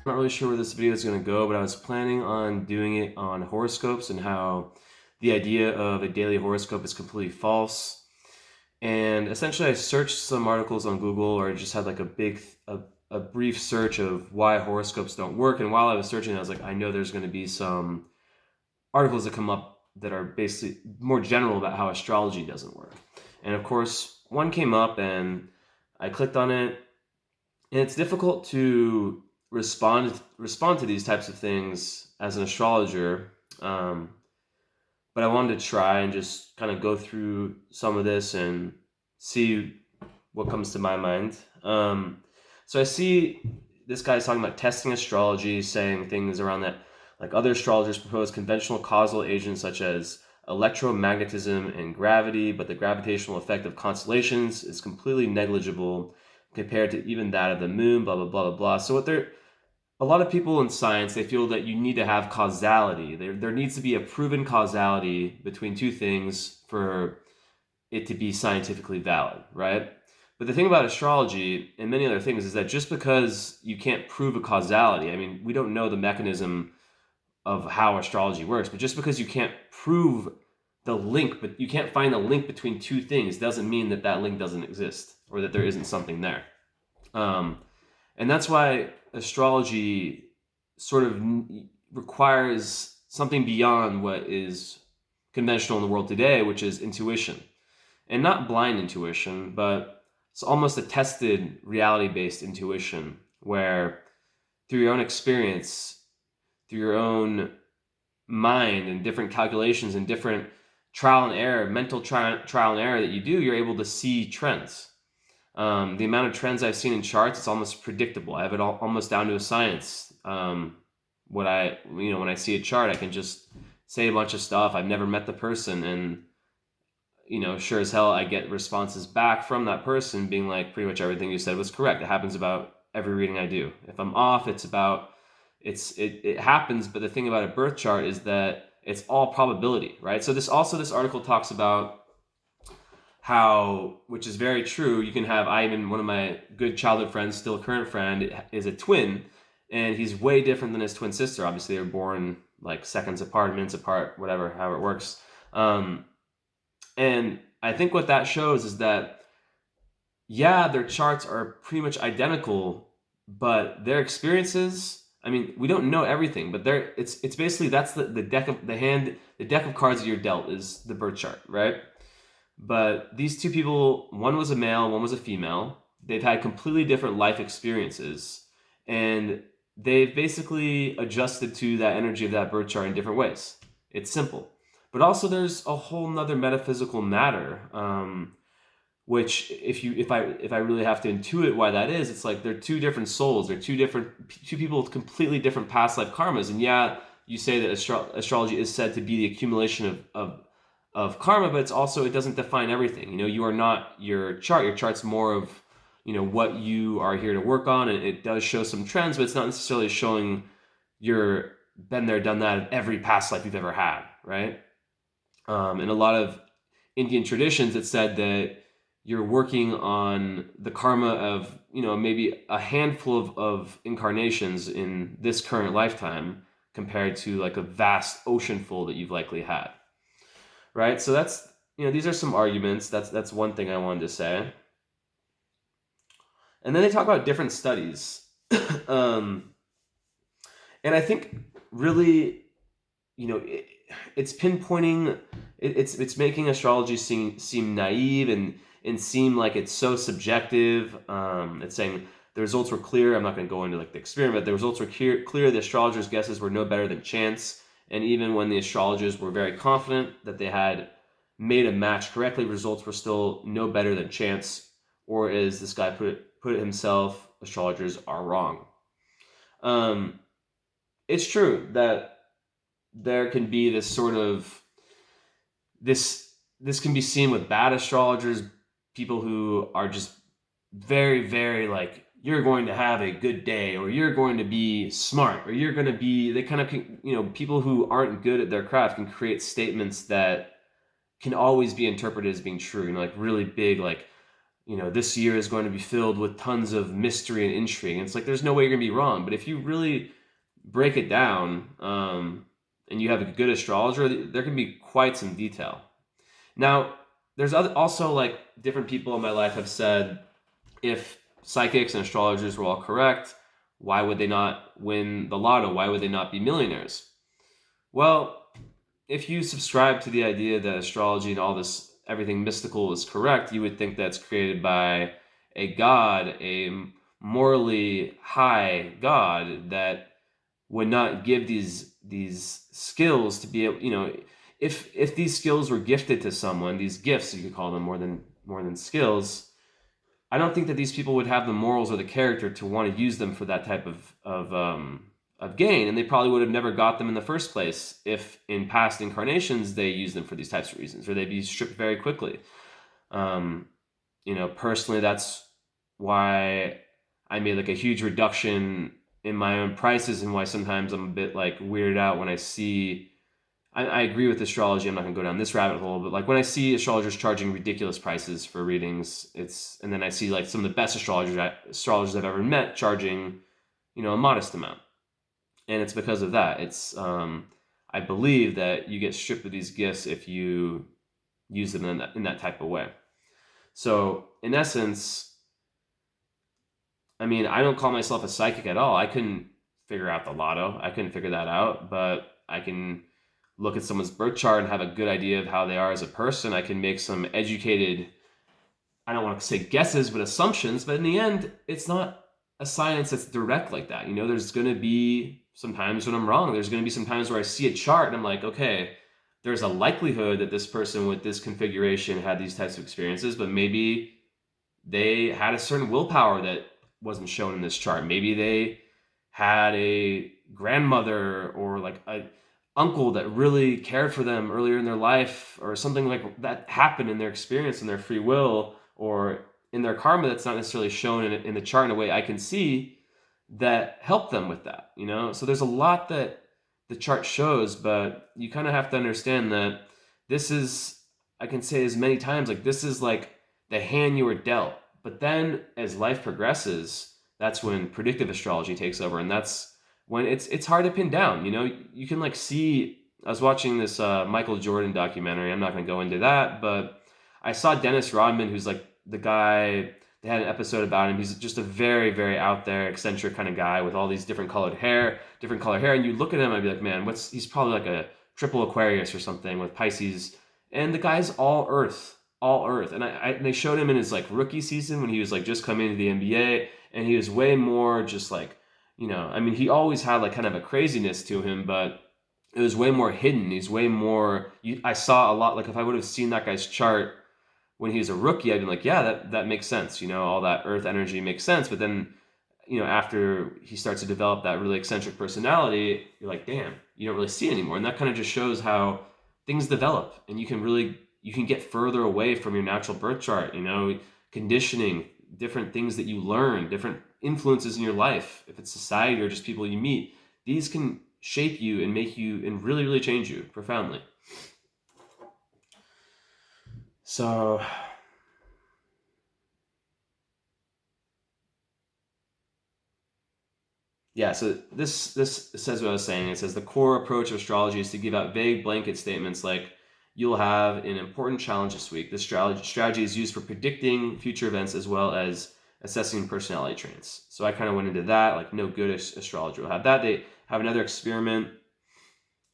I'm not really sure where this video is going to go, but I was planning on doing it on horoscopes and how the idea of a daily horoscope is completely false. And essentially, I searched some articles on Google, or just had like a brief search of why horoscopes don't work. And while I was searching, I was like, I know there's going to be some articles that come up that are basically more general about how astrology doesn't work. And of course, one came up, and I clicked on it, and it's difficult to respond to these types of things as an astrologer. Um, but I wanted to try and just kind of go through some of this and see what comes to my mind. So I see this guy's talking about testing astrology, saying things around that, like other astrologers propose conventional causal agents such as electromagnetism and gravity, but the gravitational effect of constellations is completely negligible compared to even that of the moon, blah, blah, blah, blah, blah. So a lot of people in science, they feel that you need to have causality. There needs to be a proven causality between two things for it to be scientifically valid, right? But the thing about astrology and many other things is that just because you can't prove a causality, I mean, we don't know the mechanism of how astrology works, but just because you can't prove the link, but you can't find a link between two things, doesn't mean that that link doesn't exist or that there isn't something there. Um, and that's why astrology sort of requires something beyond what is conventional in the world today, which is intuition. And not blind intuition, but it's almost a tested reality based intuition where through your own experience, through your own mind and different calculations and different trial and error, mental trial and error that you do, you're able to see trends. The amount of trends I've seen in charts, it's almost predictable. I have it almost down to a science. When I see a chart, I can just say a bunch of stuff. I've never met the person, and sure as hell, I get responses back from that person being like, pretty much everything you said was correct. It happens about every reading I do. If I'm off, it happens. But the thing about a birth chart is that it's all probability, right? So this article talks about how, which is very true, you can have, one of my good childhood friends, still a current friend, is a twin, and he's way different than his twin sister. Obviously, they were born like seconds apart, minutes apart, whatever, however it works. And I think what that shows is that, yeah, their charts are pretty much identical, but their experiences, I mean, we don't know everything, but it's basically, that's the deck of the deck of cards that you're dealt is the birth chart, right? But these two people, one was a male, one was a female. They've had completely different life experiences, and they've basically adjusted to that energy of that birth chart in different ways. It's simple. But also there's a whole nother metaphysical matter, which if I really have to intuit why that is, it's like they're two different souls. They're two people with completely different past life karmas. And yeah, you say that astrology is said to be the accumulation of karma, but it's also, it doesn't define everything. You are not your chart. Your chart's more of what you are here to work on, and it does show some trends, but it's not necessarily showing you're been there, done that in every past life you've ever had, right? In a lot of Indian traditions, it's said that you're working on the karma of maybe a handful of incarnations in this current lifetime compared to like a vast ocean full that you've likely had, right? So that's, these are some arguments. That's one thing I wanted to say. And then they talk about different studies. um, and I think really, it's pinpointing, it's making astrology seem naive and seem like it's so subjective. It's saying the results were clear. I'm not going to go into like the experiment. The results were clear. The astrologers' guesses were no better than chance. And even when the astrologers were very confident that they had made a match correctly, results were still no better than chance. Or as this guy put it himself, astrologers are wrong. It's true that there can be this sort of this can be seen with bad astrologers, people who are just very, very like, you're going to have a good day, or you're going to be smart, or you're going to be, they kind of, people who aren't good at their craft can create statements that can always be interpreted as being true, like really big, like this year is going to be filled with tons of mystery and intrigue. And it's like, there's no way you're gonna be wrong. But if you really break it down, and you have a good astrologer, there can be quite some detail. Now, there's also like different people in my life have said, if psychics and astrologers were all correct, why would they not win the lotto? Why would they not be millionaires? Well, if you subscribe to the idea that astrology and all this, everything mystical is correct, you would think that's created by a god, a morally high god that would not give these skills to be able, if these skills were gifted to someone, these gifts, you could call them more than skills, I don't think that these people would have the morals or the character to want to use them for that type of gain, and they probably would have never got them in the first place if in past incarnations they used them for these types of reasons, or they'd be stripped very quickly. Personally, that's why I made like a huge reduction in my own prices, and why sometimes I'm a bit like weirded out when I see. I agree with astrology. I'm not going to go down this rabbit hole, but like when I see astrologers charging ridiculous prices for readings, and then I see like some of the best astrologers I've ever met charging, a modest amount, and it's because of that. I believe that you get stripped of these gifts if you use them in that type of way. So in essence, I mean, I don't call myself a psychic at all. I couldn't figure out the lotto. I couldn't figure that out, but I can look at someone's birth chart and have a good idea of how they are as a person. I can make some educated, I don't want to say guesses, but assumptions. But in the end, it's not a science that's direct like that. There's going to be some times when I'm wrong. There's going to be some times where I see a chart and I'm like, okay, there's a likelihood that this person with this configuration had these types of experiences, but maybe they had a certain willpower that wasn't shown in this chart. Maybe they had a grandmother or like a uncle that really cared for them earlier in their life, or something like that happened in their experience, in their free will, or in their karma that's not necessarily shown in the chart in a way I can see, that helped them with that. So there's a lot that the chart shows, but you kind of have to understand that this is, I can say as many times, like this is like the hand you were dealt. But then as life progresses, that's when predictive astrology takes over, and that's when it's hard to pin down. You can like see. I was watching this Michael Jordan documentary. I'm not going to go into that, but I saw Dennis Rodman, who's like the guy. They had an episode about him. He's just a very, very out there, eccentric kind of guy with all these different color hair. And you look at him, I'd be like, man, he's probably like a triple Aquarius or something with Pisces. And the guy's all Earth. And they showed him in his like rookie season when he was like just coming into the NBA, and he was way more just like, I mean, he always had like kind of a craziness to him, but it was way more hidden. He's way more. I saw a lot. Like if I would have seen that guy's chart when he was a rookie, I'd be like, yeah, that makes sense. All that Earth energy makes sense. But then, after he starts to develop that really eccentric personality, you're like, damn, you don't really see it anymore. And that kind of just shows how things develop, and you can get further away from your natural birth chart. Conditioning, different things that you learn, different influences in your life, if it's society or just people you meet, these can shape you and make you and really, really change you profoundly. So yeah, so this says what I was saying. It says the core approach of astrology is to give out vague blanket statements like, you'll have an important challenge this week. This strategy is used for predicting future events as well as assessing personality traits. So I kind of went into that, like no good astrologer will have that. They have another experiment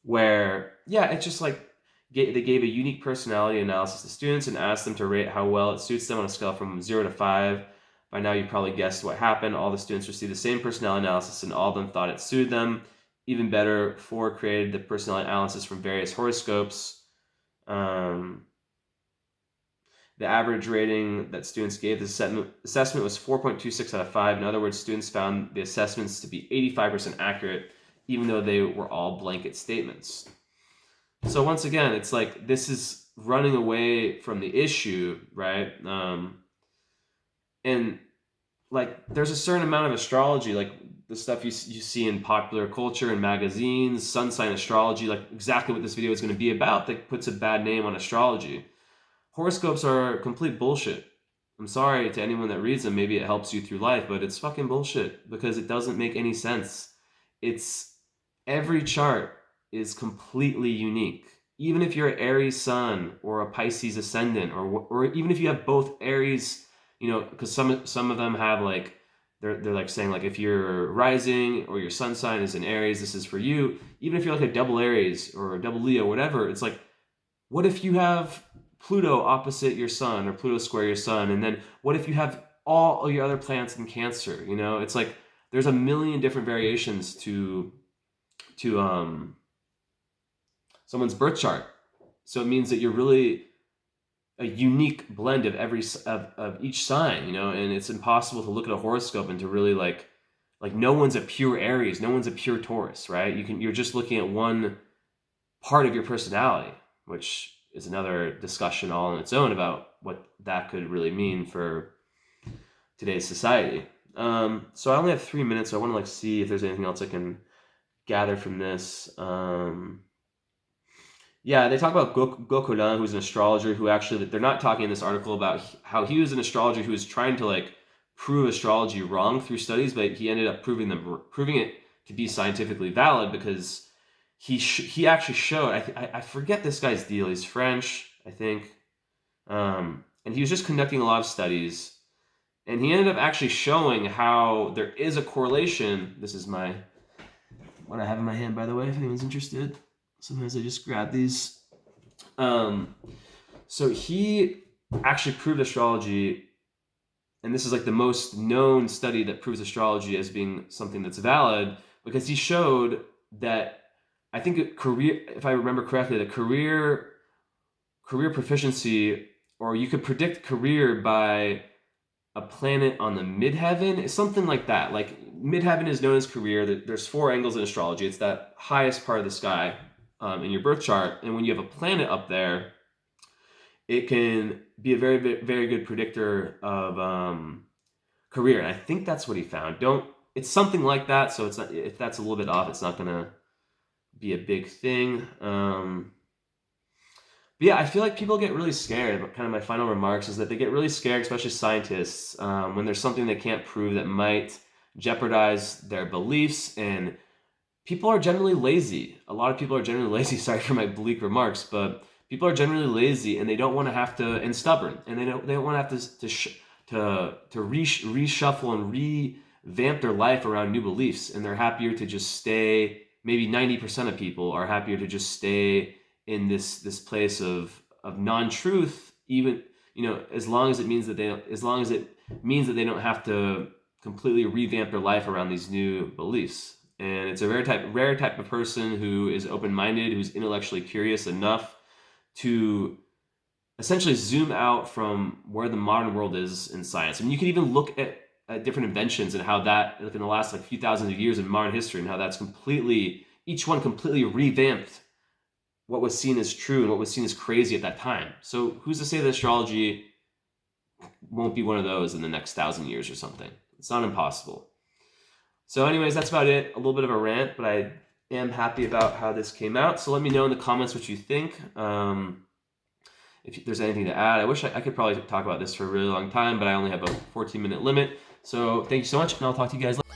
where, yeah, it's just like they gave a unique personality analysis to students and asked them to rate how well it suits them on a scale from 0 to 5. By now you probably guessed what happened. All the students received the same personality analysis and all of them thought it suited them. Even better, 4 created the personality analysis from various horoscopes. The average rating that students gave the assessment was 4.26 out of 5. In other words, students found the assessments to be 85% accurate, even though they were all blanket statements. So once again, it's like this is running away from the issue, right? And like there's a certain amount of astrology, like the stuff you see in popular culture and magazines, sun sign astrology, like exactly what this video is going to be about, that puts a bad name on astrology. Horoscopes are complete bullshit. I'm sorry to anyone that reads them. Maybe it helps you through life, but it's fucking bullshit because it doesn't make any sense. It's every chart is completely unique. Even if you're an Aries sun or a Pisces ascendant, or even if you have both Aries, because some of them have like they're like saying like if your rising or your sun sign is in Aries, this is for you. Even if you're like a double Aries or a double Leo, whatever, it's like what if you have Pluto opposite your sun or Pluto square your sun? And then what if you have all of your other planets in Cancer? It's like there's a million different variations to someone's birth chart. So it means that you're really a unique blend of of each sign, and it's impossible to look at a horoscope and to really like no one's a pure Aries, no one's a pure Taurus, right? You're just looking at one part of your personality, which is another discussion all on its own about what that could really mean for today's society. So I only have 3 minutes, so I want to like see if there's anything else I can gather from this. Yeah, they talk about Gokulan, who's an astrologer who actually, they're not talking in this article about how he was an astrologer who was trying to like prove astrology wrong through studies, but he ended up proving it to be scientifically valid because he actually showed, I forget this guy's deal, he's French, I think, and he was just conducting a lot of studies, and he ended up actually showing how there is a correlation. This is what I have in my hand, by the way, if anyone's interested. Sometimes I just grab these. So he actually proved astrology, and this is like the most known study that proves astrology as being something that's valid, because he showed that, I think if I remember correctly, the career proficiency, or you could predict career by a planet on the midheaven, something like that. Like midheaven is known as career. There's 4 angles in astrology. It's that highest part of the sky in your birth chart, and when you have a planet up there, it can be a very, very good predictor of career. And I think that's what he found. It's something like that. So it's not, if that's a little bit off, it's not gonna be a big thing. But yeah, I feel like people get really scared. Kind of my final remarks is that they get really scared, especially scientists, when there's something they can't prove that might jeopardize their beliefs. And people are generally lazy. A lot of people are generally lazy. Sorry for my bleak remarks, but people are generally lazy, and they don't want to have to, and stubborn, and they don't want to have to reshuffle and revamp their life around new beliefs. And they're happier to just stay. Maybe 90% of people are happier to just stay in this place of non-truth, even as long as it means that they don't have to completely revamp their life around these new beliefs. And it's a rare type of person who is open-minded, who's intellectually curious enough to essentially zoom out from where the modern world is in science. I mean, you can even look at different inventions and how that, like in the last like few thousands of years in modern history, and how that's each one completely revamped what was seen as true and what was seen as crazy at that time. So who's to say that astrology won't be one of those in the next 1,000 years or something? It's not impossible. So anyways, that's about it. A little bit of a rant, but I am happy about how this came out. So let me know in the comments what you think. If there's anything to add. I wish I could probably talk about this for a really long time, but I only have a 14-minute limit. So thank you so much, and I'll talk to you guys later.